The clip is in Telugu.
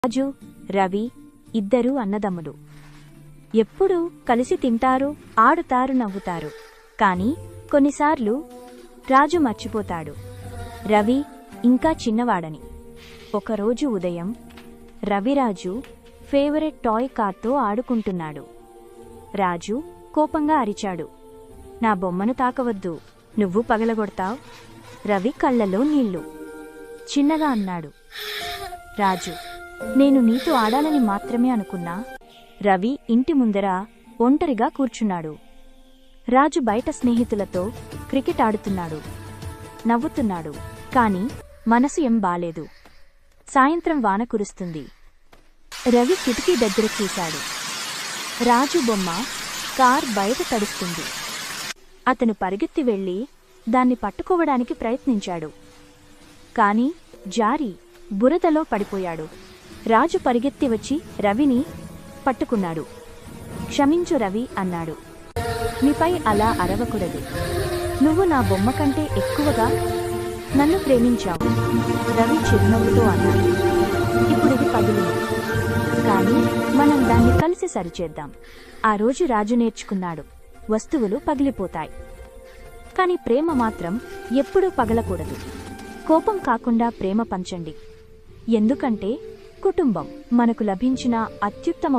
రాజు, రవి ఇద్దరూ అన్నదమ్ములు. ఎప్పుడూ కలిసి తింటారు, ఆడుతారు, నవ్వుతారు. కాని కొన్నిసార్లు రాజు మర్చిపోతాడు రవి ఇంకా చిన్నవాడని. ఒకరోజు ఉదయం రవిరాజు ఫేవరెట్ టాయ్ కార్తో ఆడుకుంటున్నాడు. రాజు కోపంగా అరిచాడు, నా బొమ్మను తాకవద్దు, నువ్వు పగలగొడతావ్. రవి కళ్ళలో నీళ్లు. చిన్నగా అన్నాడు, రాజు, నేను నీతో ఆడాలని మాత్రమే అనుకున్నా. రవి ఇంటి ముందర ఒంటరిగా కూర్చున్నాడు. రాజు బయట స్నేహితులతో క్రికెట్ ఆడుతున్నాడు, నవ్వుతున్నాడు. కాని మనసు ఏం బాలేదు. సాయంత్రం వాన కురుస్తుంది. రవి కిటికీ దగ్గర చూశాడు. రాజు బొమ్మ కార్ బయట తడుస్తుంది. అతను పరిగెత్తి వెళ్లి దాన్ని పట్టుకోవడానికి ప్రయత్నించాడు. కాని జారి బురదలో పడిపోయాడు. రాజు పరిగెత్తి వచ్చి రవిని పట్టుకున్నాడు. క్షమించు రవి అన్నాడు, నీపై అలా అరవకూడదు. నువ్వు నా బొమ్మ కంటే ఎక్కువగా నన్ను ప్రేమించావు. రవి చిరునవ్వుతో అన్నాడు, ఇప్పుడిది పగిలింది, కాని మనం దాన్ని కలిసి సరిచేద్దాం. ఆ రోజు రాజు నేర్చుకున్నాడు, వస్తువులు పగిలిపోతాయి, కాని ప్రేమ మాత్రం ఎప్పుడూ పగలకూడదు. కోపం కాకుండా ప్రేమ పంచండి. ఎందుకంటే కుటుంబం మనకు లభించిన అత్యుత్తమ